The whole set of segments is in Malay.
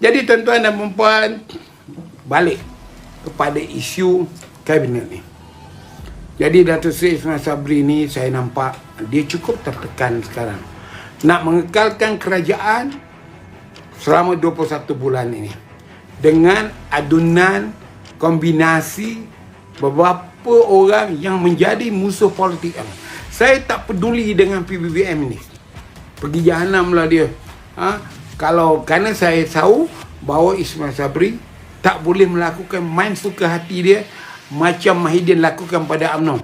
Jadi tuan-tuan dan puan, balik kepada isu kabinet ni. Jadi Datuk Seri Ismail Sabri ni saya nampak dia cukup tertekan sekarang. Nak mengekalkan kerajaan selama 21 bulan ini. Dengan adunan kombinasi beberapa orang yang menjadi musuh politik. Saya tak peduli dengan PBBM ni. Pergi jahanam lah dia. Kerana saya tahu bahawa Ismail Sabri tak boleh melakukan main suka hati dia macam Mahidin lakukan pada UMNO.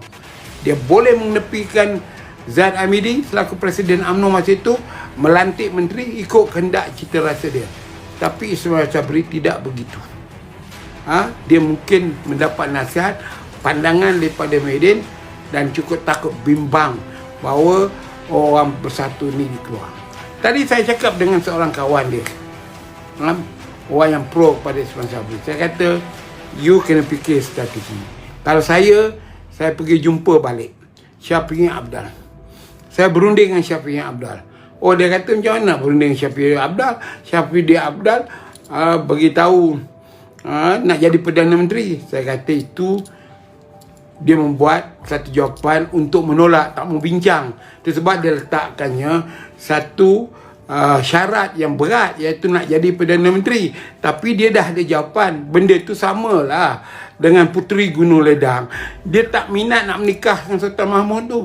Dia boleh menepikan Zaid Amidi selaku Presiden UMNO masa itu, melantik menteri ikut kehendak cita rasa dia. Tapi Ismail Sabri tidak begitu. Dia mungkin mendapat nasihat, pandangan daripada Mahidin dan cukup takut bimbang bahawa orang bersatu ni dikeluar. Tadi saya cakap dengan seorang kawan dia, orang yang pro pada Ismail Sabri. Saya kata, you kena fikir strategi. Kalau saya pergi jumpa balik Syafi'i Abdal. Saya berunding dengan Syafi'i Abdal. Oh, dia kata macam mana berunding dengan Syafi'i Abdal? Syafi'i Abdal beritahu nak jadi Perdana Menteri. Saya kata itu dia membuat satu jawapan untuk menolak, tak mau bincang. Itu sebab dia letakkannya satu syarat yang berat, iaitu nak jadi Perdana Menteri. Tapi dia dah ada jawapan. Benda tu samalah dengan Puteri Gunung Ledang. Dia tak minat nak menikah dengan Sultan Mahmud tu.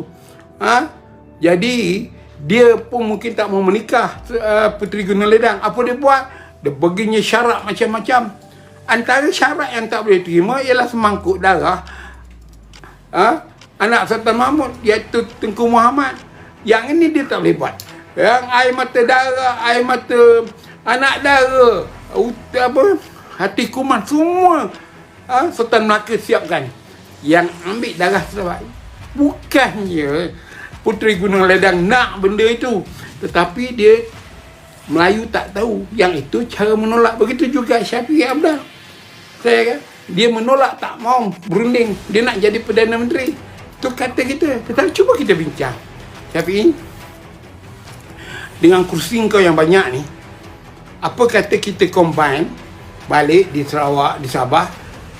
Jadi dia pun mungkin tak mau menikah Puteri Gunung Ledang. Apa dia buat? Dia baginya syarat macam-macam. Antara syarat yang tak boleh terima ialah semangkuk darah anak Sultan Mahmud, iaitu Tengku Muhammad. Yang ini dia tak boleh buat. Yang air mata darah, air mata anak dara, hati kuman, semua Sultan Melaka siapkan. Yang ambil darah sebab bukannya Puteri Gunung Ledang nak benda itu, tetapi dia Melayu tak tahu yang itu cara menolak. Begitu juga Syafi'i Abdal. Saya dia menolak, tak mau berunding, dia nak jadi Perdana Menteri. Itu kata kita. Tetapi cuba kita bincang, Syafi'i, dengan kursi kau yang banyak ni, apa kata kita combine balik di Sarawak, di Sabah,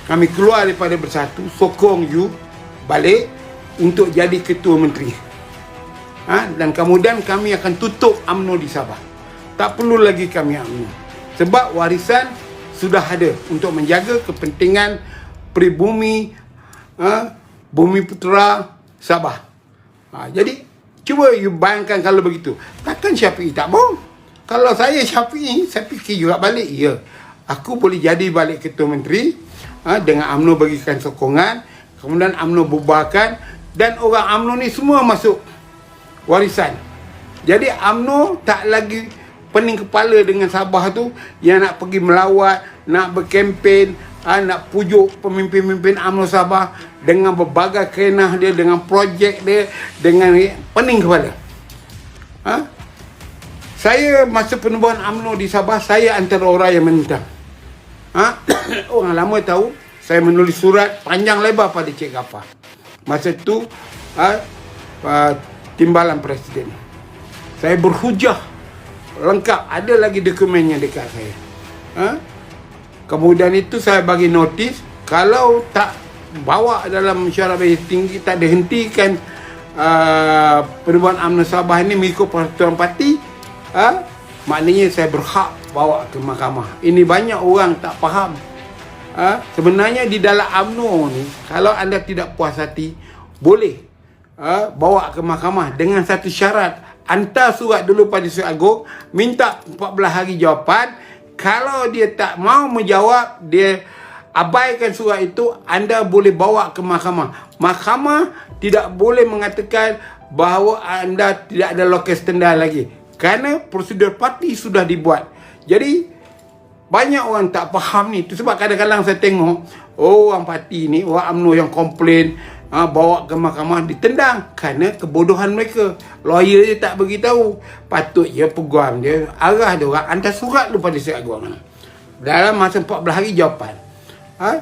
kami keluar daripada Bersatu, sokong you balik untuk jadi Ketua Menteri. Dan kemudian kami akan tutup UMNO di Sabah. Tak perlu lagi kami UMNO. Sebab warisan sudah ada untuk menjaga kepentingan pribumi, Bumi Putera Sabah. Jadi cuba you bayangkan kalau begitu. Takkan Syafi'i tak mau? Kalau saya Syafi'i, saya fikir juga balik. Ya, aku boleh jadi balik Ketua Menteri dengan UMNO bagikan sokongan, kemudian UMNO bubarkan, dan orang UMNO ni semua masuk warisan. Jadi UMNO tak lagi pening kepala dengan Sabah tu, yang nak pergi melawat, nak berkempen, nak pujuk pemimpin-pemimpin UMNO Sabah dengan berbagai kenah dia, dengan projek dia, dengan pening kepala. Saya masa penubuhan UMNO di Sabah, saya antara orang yang menentang. Orang lama tahu, saya menulis surat panjang lebar pada Cik Gafar. Masa tu timbalan Presiden. Saya berhujah lengkap, ada lagi dokumennya dekat saya. Kemudian itu saya bagi notis, kalau tak bawa dalam mesyuarat majlis tinggi, tak dihentikan penubuhan UMNO Sabah ini mengikut peraturan parti, maknanya saya berhak bawa ke mahkamah. Ini banyak orang tak faham. Sebenarnya di dalam UMNO ni, kalau anda tidak puas hati, boleh bawa ke mahkamah dengan satu syarat. Hantar surat dulu pada Sri Agong, minta 14 hari jawapan. Kalau dia tak mau menjawab, dia abaikan surat itu, anda boleh bawa ke mahkamah. Mahkamah tidak boleh mengatakan bahawa anda tidak ada lokus tenda lagi, kerana prosedur parti sudah dibuat. Jadi banyak orang tak faham ni. Itu sebab kadang-kadang saya tengok orang parti ni, orang UMNO yang komplain, bawa ke mahkamah, ditendang kerana kebodohan mereka. Lawyer dia tak beritahu. Patut je peguam dia arah dia orang, hantar surat lu pada Sri Agong dalam masa 14 hari jawapan.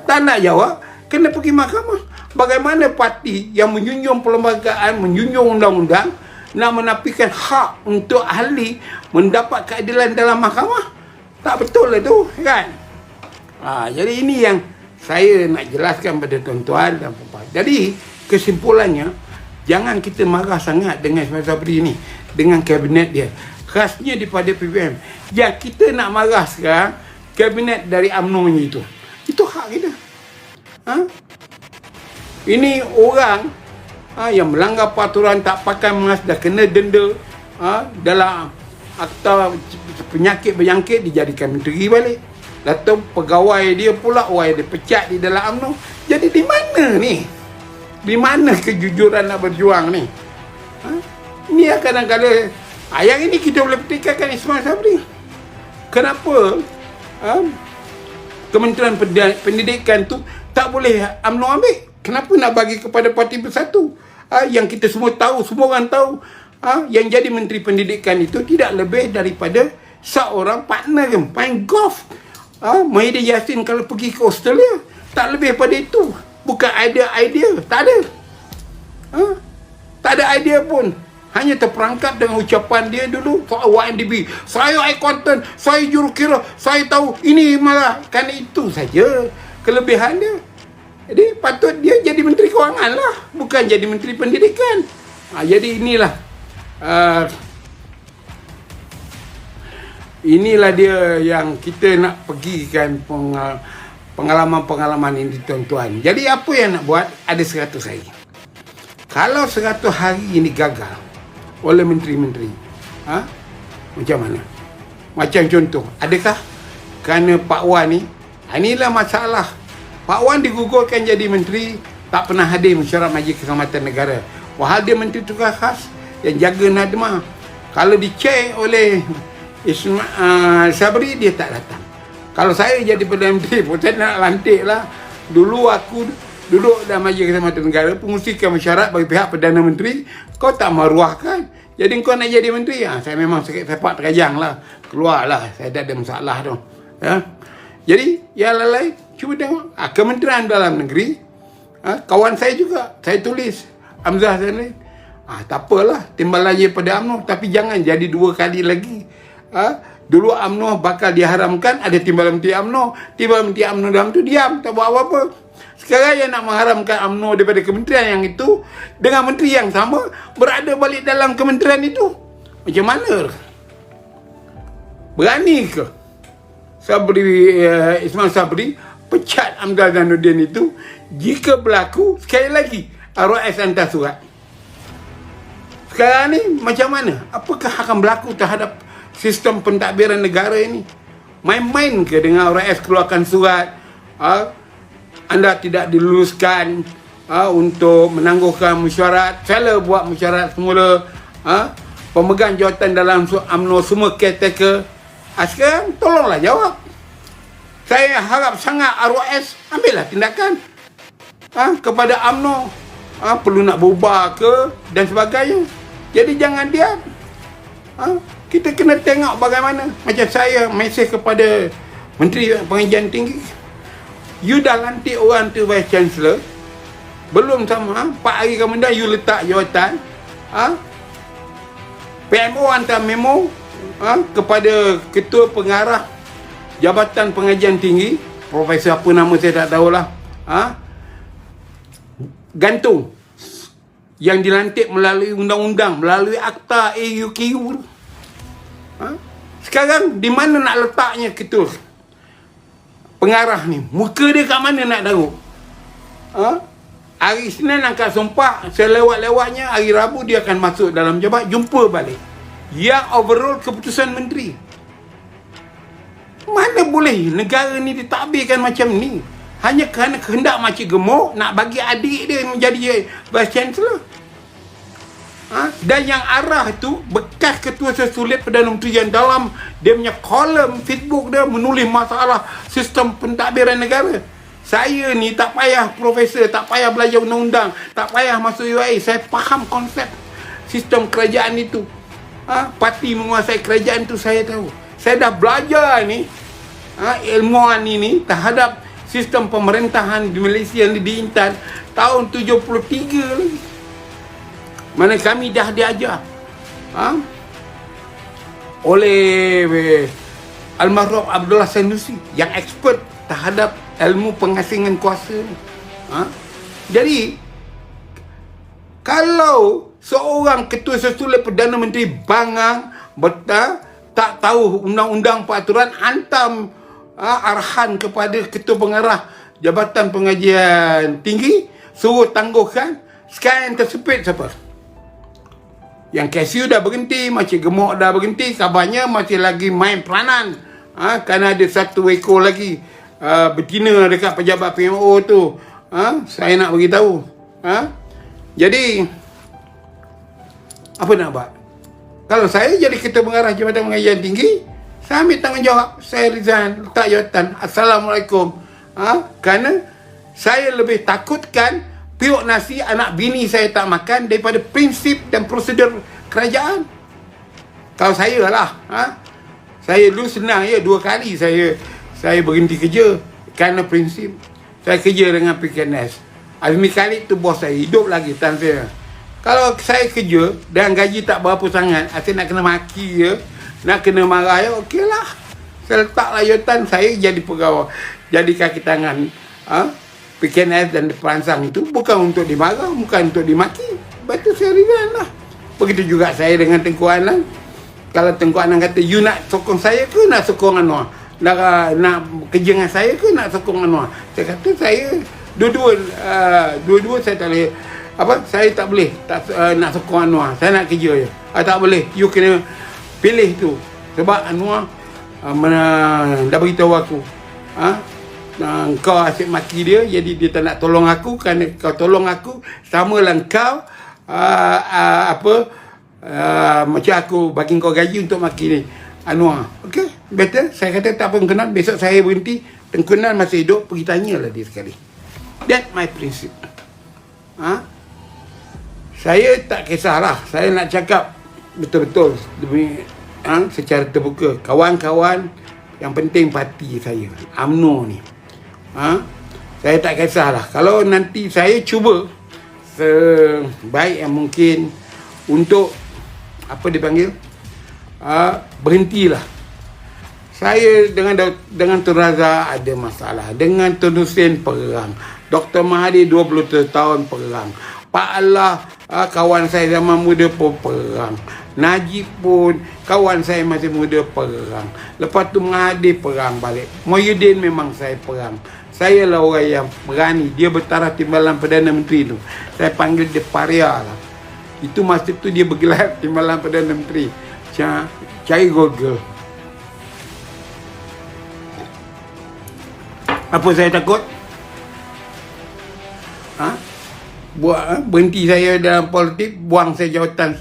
Tak nak jawab, kena pergi mahkamah. Bagaimana parti yang menjunjung perlembagaan, menjunjung undang-undang, nak menafikan hak untuk ahli mendapat keadilan dalam mahkamah? Tak betul lah tu, kan? Jadi ini yang saya nak jelaskan pada tuan-tuan dan puan-puan. Jadi kesimpulannya, jangan kita marah sangat dengan Ismail Sabri ni, dengan kabinet dia. Khasnya daripada PPM. Yang kita nak marah sekarang, kabinet dari UMNO ni itu. Itu hak kita. Ini orang yang melanggar peraturan, tak pakai mask, dah kena denda dalam akta penyakit berjangkit, dijadikan menteri balik. Atau pegawai dia pula orang dia pecat di dalam UMNO. Jadi di mana ni? Di mana kejujuran nak berjuang ni? Ini kadang-kadang yang ini kita boleh pertikaikan Ismail Sabri. Kenapa Kementerian Pendidikan tu tak boleh UMNO ambil? Kenapa nak bagi kepada Parti Bersatu? Yang kita semua tahu, semua orang tahu, yang jadi Menteri Pendidikan itu tidak lebih daripada seorang partner main golf. Mahidir Yassin kalau pergi ke Australia, tak lebih pada itu. Bukan ada idea, tak ada. Tak ada idea pun. Hanya terperangkap dengan ucapan dia dulu soal YMDB. Saya accountant, saya jurukira, saya tahu ini malah. Kan itu saja kelebihan dia. Jadi patut dia jadi Menteri Kewangan lah, bukan jadi Menteri Pendidikan. Jadi inilah dia yang kita nak pergikan pengalaman-pengalaman ini, tuan-tuan. Jadi apa yang nak buat? Ada 100 hari. Kalau 100 hari ini gagal oleh menteri-menteri, macam mana? Macam contoh, adakah kerana Pak Wan ni, inilah masalah. Pak Wan digugurkan jadi menteri, tak pernah hadir mesyuarat Majlis Keselamatan Negara. Wahal dia menteri tugas khas yang jaga Nadma. Kalau dicek oleh Sabri, dia tak datang. Kalau saya jadi Perdana Menteri pun, saya nak lantik lah. Dulu aku duduk dalam Majlis Keselamatan Negara, pengusikan mesyuarat bagi pihak Perdana Menteri, kau tak maruahkan. Jadi kau nak jadi menteri? Saya memang sakit sepak terkajang lah. Keluarlah, saya tak ada masalah tu. Jadi, yang lain, cuba tengok. Kementerian Dalam Negeri, kawan saya juga, saya tulis. Hamzah Zainal. Tak apalah, timbalannya pada UMNO. Tapi jangan jadi 2 kali lagi. Dulu UMNO bakal diharamkan, ada timbalan menteri UMNO. Timbalan menteri UMNO dalam tu diam, tak buat apa-apa. Sekarang yang nak mengharamkan UMNO daripada kementerian yang itu, dengan menteri yang sama, berada balik dalam kementerian itu. Macam mana? Berani ke Ismail Sabri pecat Hamzah Zainuddin itu? Jika berlaku, sekali lagi, ROS hantar surat. Sekarang ni macam mana? Apakah akan berlaku terhadap sistem pentadbiran negara ini? Main-main ke dengan ROS keluarkan surat, anda tidak diluluskan untuk menangguhkan mesyuarat, salah buat mesyuarat semula, pemegang jawatan dalam UMNO semua caretaker. Sekarang tolonglah jawab. Saya harap sangat ROS ambillah tindakan kepada UMNO, perlu nak berubah ke dan sebagainya. Jadi jangan diam. Kita kena tengok bagaimana. Macam saya mesej kepada Menteri Pengajian Tinggi, you dah lantik orang tu Vice Chancellor, belum sama 4 hari kemudian you letak jawatan. PMO hantar memo kepada Ketua Pengarah Jabatan Pengajian Tinggi, Profesor apa nama saya tak tahulah, gantung yang dilantik melalui undang-undang, melalui akta AUKU. Sekarang di mana nak letaknya Ketua Pengarah ni? Muka dia kat mana nak taruh? Hari Isnin angkat sumpah, selewat-lewatnya hari Rabu dia akan masuk dalam jabat, jumpa balik. Yang overall keputusan menteri. Mana boleh negara ni ditadbirkan macam ni? Hanya kerana kehendak makcik gemuk nak bagi adik dia menjadi Vice Chancellor. Dan yang arah tu bekas ketua sesulit Perdana Menteri yang dalam dia punya kolom Facebook dia menulis masalah sistem pentadbiran negara. Saya ni tak payah profesor, tak payah belajar undang-undang, tak payah masuk UIA. Saya faham konsep sistem kerajaan itu. Parti menguasai kerajaan tu saya tahu. Saya dah belajar ni, ilmuwan ini terhadap sistem pemerintahan di Malaysia yang di Intan tahun 73 lagi. Mana kami dah diajar oleh Almarhum Abdullah Sanusi yang expert terhadap ilmu pengasingan kuasa ni. Jadi kalau seorang ketua sesulit Perdana Menteri bangang tak tahu undang-undang peraturan, hantam arahan kepada ketua pengarah Jabatan Pengajian Tinggi, suruh tangguhkan. Sekarang yang tersepit siapa? Yang Casio dah berhenti, Makcik Gemuk dah berhenti, kabarnya masih lagi main peranan. Kerana ada satu ekor lagi betina dekat pejabat PMO tu. Saya nak beritahu. Jadi apa nak buat? Kalau saya jadi ketua pengarah Jabatan Pengajian Tinggi, saya ambil tanggungjawab, saya resign, letak jawatan. Assalamualaikum. Kerana saya lebih takutkan periuk nasi anak bini saya tak makan daripada prinsip dan prosedur kerajaan. Kalau saya lah, saya dulu senang 2 kali saya berhenti kerja kerana prinsip. Saya kerja dengan PKNS. Azmi Khalid tu bos saya, hidup lagi tan saya. Kalau saya kerja dan gaji tak berapa sangat, saya nak kena maki je, nak kena marah je, okeylah. Saya letaklah jawatan, saya jadi pegawai, jadi kaki tangan PKNS dan peransang itu bukan untuk dimarah, bukan untuk dimaki. Betul, saya resign lah. Begitu juga saya dengan Tengku Anang. Kalau Tengku Anang kata, you nak sokong saya ke nak sokong Anwar? Nak kerja dengan saya ke nak sokong Anwar? Saya kata, saya dua-dua saya tak boleh. Saya tak boleh nak sokong Anwar. Saya nak kerja je. Tak boleh. You kena pilih tu. Sebab Anwar dah beritahu aku, kau asyik maki dia, jadi dia tak nak tolong aku. Kerana kau tolong aku, samalah kau macam aku bagi kau gaji untuk maki ni Anwar. Okey, better. Saya kata tak apa, kenal. Besok saya berhenti, Tengku Nan masih hidup, pergi tanyalah dia sekali. That's my principle. Saya tak kisahlah. Saya nak cakap betul-betul demi secara terbuka. Kawan-kawan, yang penting parti saya, UMNO ni. Saya tak kisahlah. Kalau nanti saya cuba sebaik yang mungkin untuk berhentilah. Saya dengan Tun Razak ada masalah, dengan Tun Hussein perang, Dr. Mahathir 20 tahun perang, Pak Allah kawan saya zaman muda pun perang, Najib pun kawan saya masih muda perang, lepas tu Mahathir perang balik, Muhyiddin memang saya perang. Saya lah orang yang berani. Dia bertaraf timbalan Perdana Menteri tu, saya panggil dia paria lah. Itu masa tu dia bergelar timbalan Perdana Menteri. Cari Google. Apa saya takut? Berhenti saya dalam politik, buang saya jawatan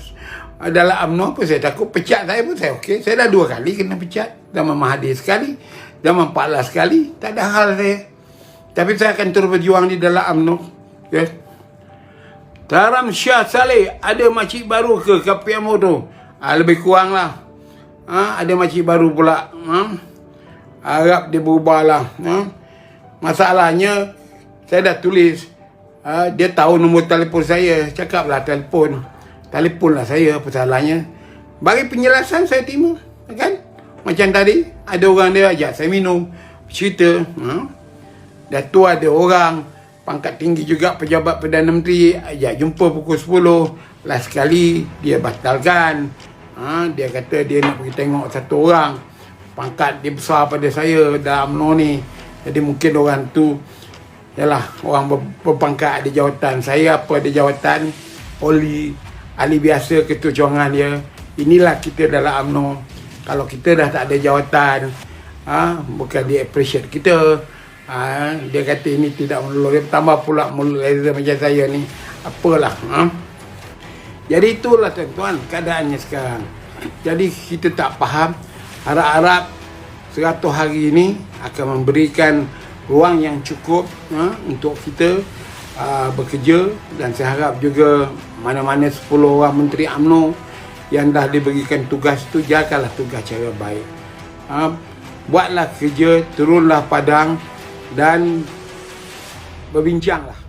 dalam UMNO, apa saya takut? Pecat saya pun saya okey. Saya dah 2 kali kena pecat. Zaman Mahathir sekali, zaman Pak Allah sekali. Tak ada hal saya. Tapi saya akan terus berjuang di dalam UMNO. Okay. Taram Shah Saleh, ada makcik baru ke PMO tu? Lebih kurang lah. Ada makcik baru pula. Harap dia berubah lah. Masalahnya, saya dah tulis. Dia tahu nombor telefon saya. Cakaplah telefonlah saya, apa salahnya. Bagi penjelasan saya terima, kan? Macam tadi ada orang dia ajak saya minum, cerita. Datuk ada orang pangkat tinggi juga, pejabat Perdana Menteri, ajak jumpa pukul 10. Last sekali dia batalkan. Dia kata dia nak pergi tengok satu orang, pangkat dia besar pada saya dalam UMNO ni. Jadi mungkin orang tu yalah orang berpangkat, ada jawatan. Saya apa ada jawatan ahli biasa, ketua cawangan dia. Inilah kita dalam UMNO. Kalau kita dah tak ada jawatan, bukan dia appreciate kita. Dia kata ini tidak melulu. Dia tambah pula mulut laser macam saya ni. Apalah. Jadi itulah tuan-tuan keadaannya sekarang. Jadi kita tak faham. Harap-harap 100 hari ini akan memberikan ruang yang cukup untuk kita bekerja. Dan saya harap juga mana-mana 10 orang menteri UMNO yang dah diberikan tugas tu, jagalah tugas cara baik. Buatlah kerja, turunlah padang dan berbincanglah.